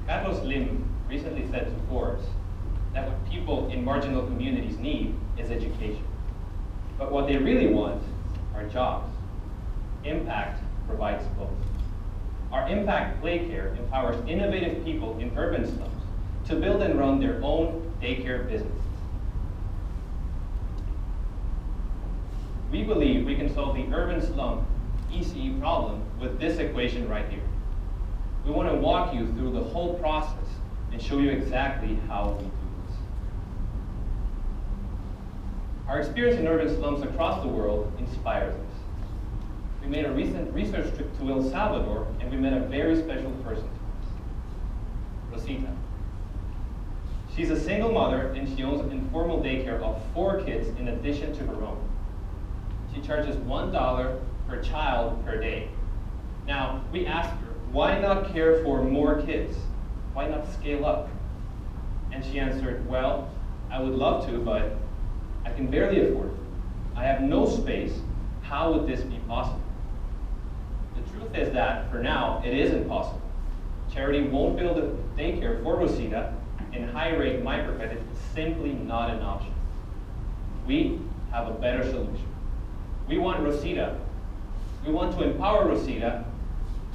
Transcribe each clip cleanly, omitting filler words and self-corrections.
Carlos Lim recently said to Forbes that what people in marginal communities need is education. But what they really want are jobs. Impact provides both. Our Impact Play Care empowers innovative people in urban slums to build and run their own daycare businesses. We believe we can solve the urban slum ECE problem with this equation right here. We want to walk you through the whole process and show you exactly how we do this. Our experience in urban slums across the world inspires us. We made a recent research trip to El Salvador, and we met a very special person to us, Rosita. She's a single mother, and she owns an informal daycare of 4 kids in addition to her own. She charges $1 per child per day. Now, we asked her, why not care for more kids? Why not scale up? And she answered, well, I would love to, but I can barely afford it. I have no space. How would this be possible? The truth is that, for now, it isn't possible. Charity won't build a daycare for Rosita, and high-rate microcredit is simply not an option. We have a better solution. We want to empower Rosita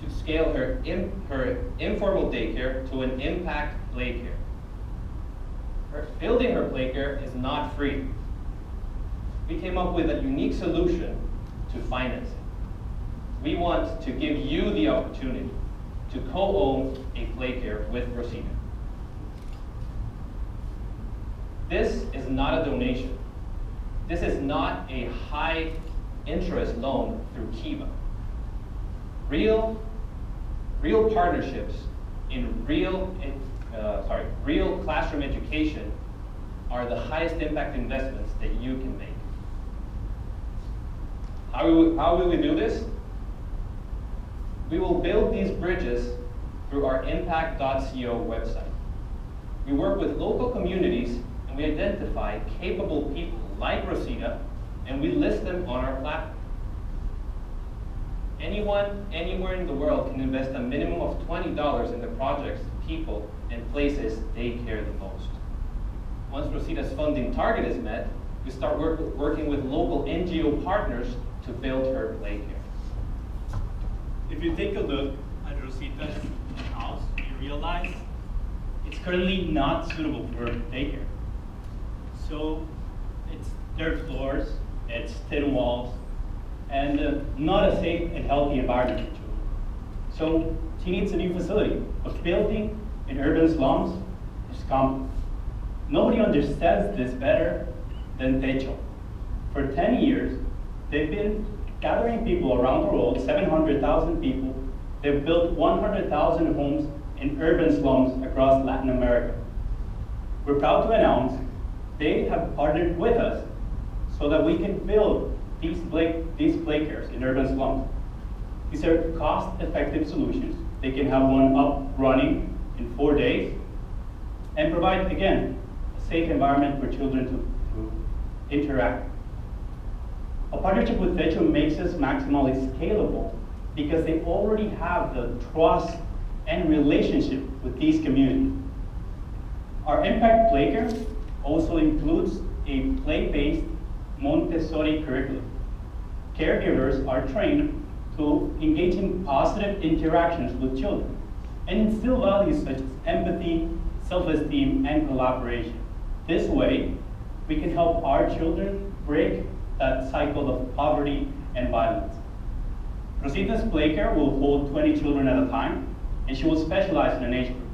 to scale her informal daycare to an impact play care. Building her play care is not free. We came up with a unique solution to finance it. We want to give you the opportunity to co-own a play care with Rosita. This is not a donation. This is not a high interest loan through Kiva. Real partnerships in real classroom education are the highest impact investments that you can make. How will we do this? We will build these bridges through our impact.co website. We work with local communities and we identify capable people like Rosita, and we list them on our platform. Anyone, anywhere in the world can invest a minimum of $20 in the projects, people, and places they care the most. Once Rosita's funding target is met, we start working with local NGO partners to build her play care. If you take a look at Rosita's house, you realize it's currently not suitable for daycare. So it's dirt floors, it's thin walls, and not a safe and healthy environment for children. So she needs a new facility. But building in urban slums is complex. Nobody understands this better than Techo. For 10 years, they've been gathering people around the world, 700,000 people. They've built 100,000 homes in urban slums across Latin America. We're proud to announce they have partnered with us so that we can build these play cares in urban slums. These are cost-effective solutions. They can have one up running in 4 days and provide, again, a safe environment for children to interact. A partnership with Techo makes us maximally scalable because they already have the trust and relationship with these communities. Our Impact Play Care also includes a play-based Montessori curriculum. Caregivers are trained to engage in positive interactions with children and instill values such as empathy, self-esteem, and collaboration. This way, we can help our children break that cycle of poverty and violence. Rosita's Play Care will hold 20 children at a time, and she will specialize in an age group,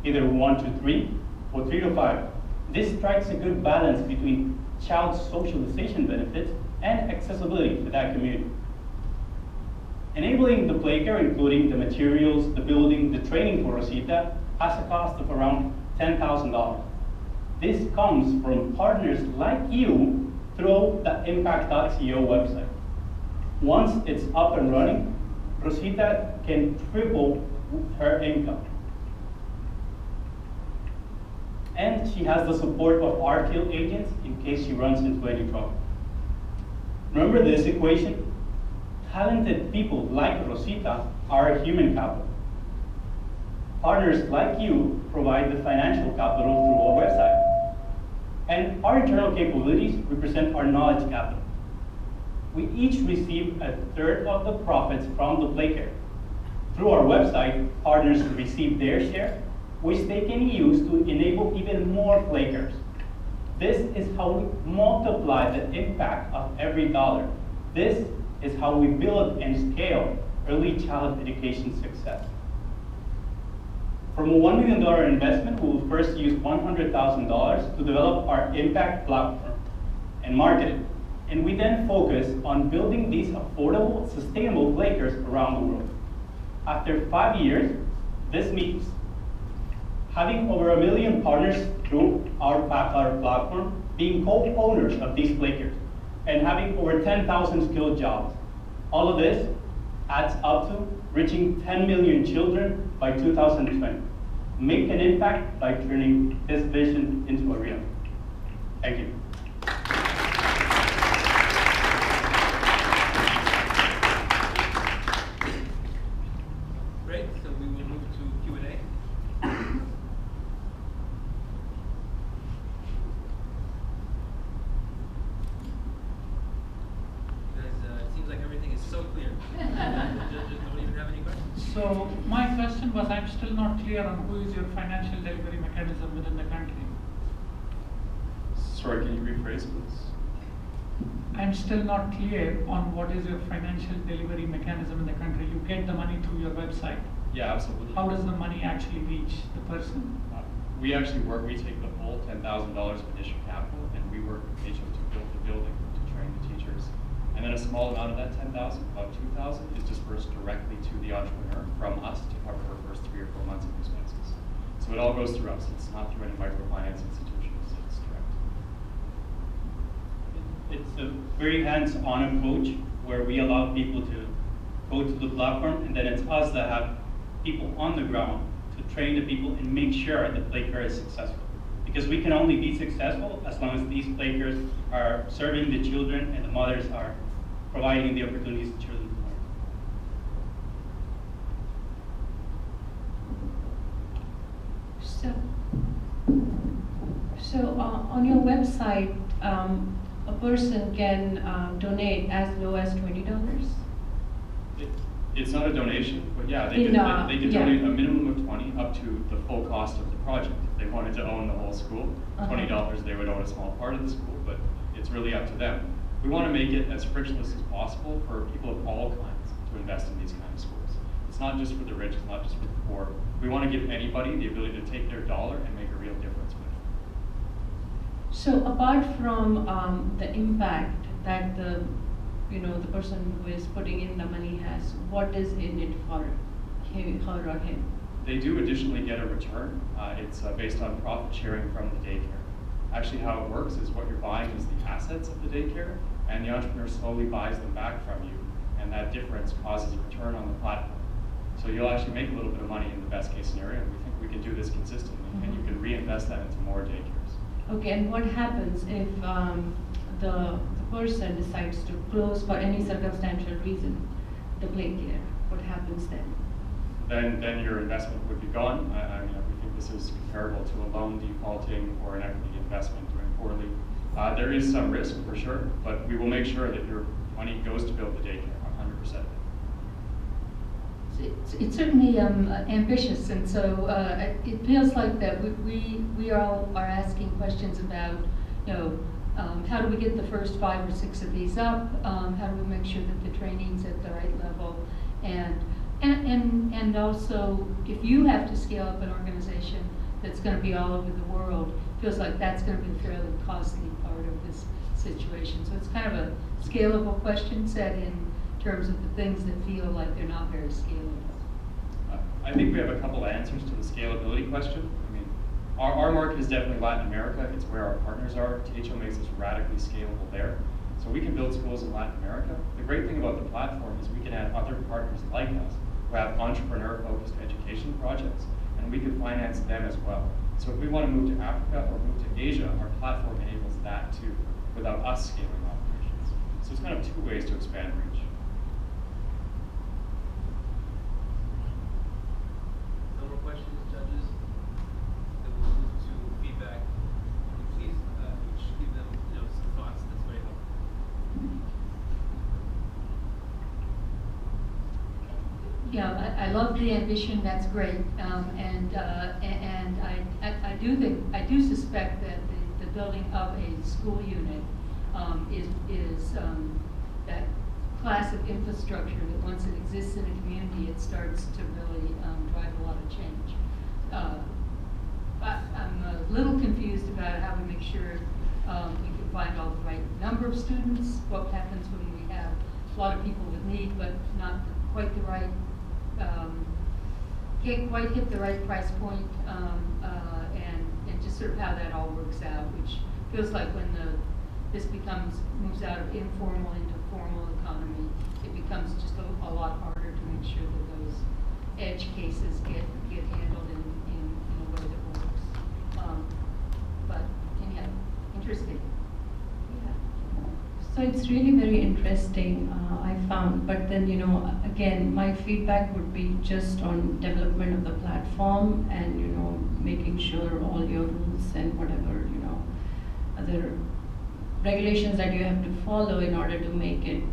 either 1 to 3 or 3 to 5. This strikes a good balance between child socialization benefits and accessibility to that community. Enabling the play care, including the materials, the building, the training for Rosita, has a cost of around $10,000. This comes from partners like you through the impact.co website. Once it's up and running, Rosita can triple her income. And she has the support of our field agents in case she runs into any trouble. Remember this equation? Talented people like Rosita are human capital. Partners like you provide the financial capital through our website. And our internal capabilities represent our knowledge capital. We each receive a third of the profits from the play care. Through our website, partners receive their share, which they can use to enable even more play cares. This is how we multiply the impact of every dollar. This is how we build and scale early childhood education success. From a $1 million investment, we will first use $100,000 to develop our impact platform and market it. And we then focus on building these affordable, sustainable play cares around the world. After 5 years, this means having over 1 million partners through our platform, being co-owners of these play cares, and having over 10,000 skilled jobs. All of this adds up to reaching 10 million children by 2020. Make an impact by turning this vision into a reality. Thank you. Great, so we will move to Q&A. Guys, it seems like everything is so clear. Judges don't even have any questions. So my question was, I'm still not clear on who is your financial delivery mechanism within the country. Sorry, can you rephrase, please? I'm still not clear on what is your financial delivery mechanism in the country. You get the money through your website. Yeah, absolutely. How does the money actually reach the person? We actually we take the full $10,000 of initial capital, and we work with HO to build the building, to train the teachers. And then a small amount of that 10,000, about 2,000, is dispersed directly to the entrepreneur from us to cover her first 3 or 4 months of expenses. So it all goes through us. It's not through any microfinance institutions. It's direct. It's a very hands-on approach where we allow people to go to the platform, and then it's us that have people on the ground to train the people and make sure the play care is successful. Because we can only be successful as long as these play cares are serving the children and the mothers are providing the opportunities to children to learn. So on your website, a person can donate as low as $20? It's not a donation, but yeah, they could yeah. donate a minimum of 20 up to the full cost of the project. If they wanted to own the whole school, $20, they would own a small part of the school, but it's really up to them. We want to make it as frictionless as possible for people of all kinds to invest in these kind of schools. It's not just for the rich, it's not just for the poor. We want to give anybody the ability to take their dollar and make a real difference with it. So apart from the impact that the person who is putting in the money has, what is in it for her or him? They do additionally get a return. It's based on profit sharing from the daycare. Actually, how it works is what you're buying is the assets of the daycare, and the entrepreneur slowly buys them back from you, and that difference causes a return on the platform. So you'll actually make a little bit of money in the best case scenario, and we think we can do this consistently, and you can reinvest that into more daycares. Okay, and what happens if the person decides to close for any circumstantial reason the play care? What happens then? Then your investment would be gone. I mean, we think this is comparable to a loan defaulting or an equity investment doing poorly. There is some risk for sure, but we will make sure that your money goes to build the daycare, 100%. It's certainly ambitious, and so it feels like that we all are asking questions about, how do we get the first 5 or 6 of these up? How do we make sure that the training's at the right level? And also, if you have to scale up an organization that's going to be all over the world, it feels like that's going to be a fairly costly part of this situation. So it's kind of a scalable question set in terms of the things that feel like they're not very scalable. I think we have a couple answers to the scalability question. I mean, our market is definitely Latin America. It's where our partners are. THO makes us radically scalable there. So we can build schools in Latin America. The great thing about the platform is we can add other partners like us who have entrepreneur-focused education projects, and we can finance them as well. So if we want to move to Africa or move to Asia, our platform enables that too, without us scaling operations. So it's kind of 2 ways to expand reach. No more questions? I love the ambition, that's great. And I do suspect that the building of a school unit is that class of infrastructure that once it exists in a community, it starts to really drive a lot of change. I'm a little confused about how we make sure we can find all the right number of students, what happens when we have a lot of people with need, but not quite the right, can't quite hit the right price point, and just sort of how that all works out, which feels like when this moves out of informal into formal economy, it becomes just a lot harder to make sure that those edge cases get handled in a way that works. But anyhow, interesting. So it's really very interesting, I found, but then, again, my feedback would be just on development of the platform and, making sure all your rules and whatever, other regulations that you have to follow in order to make it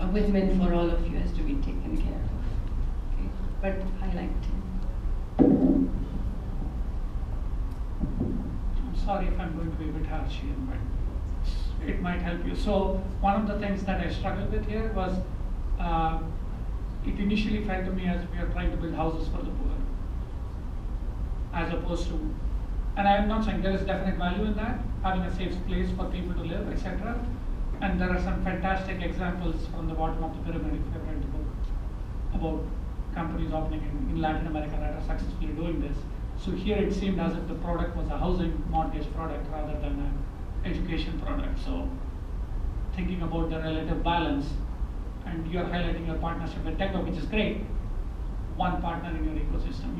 a win-win for all of you has to be taken care of. Okay? But I liked it. I'm sorry if I'm going to be a bit harsh here, but it might help you. So one of the things that I struggled with here was it initially felt to me as if we are trying to build houses for the poor, as opposed to, and I'm not saying there is definite value in that, having a safe place for people to live, etc. And there are some fantastic examples from the bottom of the pyramid, if you've read the book, about companies opening in Latin America that are successfully doing this. So here it seemed as if the product was a housing mortgage product rather than an education product. So thinking about the relative balance, and you're highlighting your partnership with Techo, which is great, one partner in your ecosystem.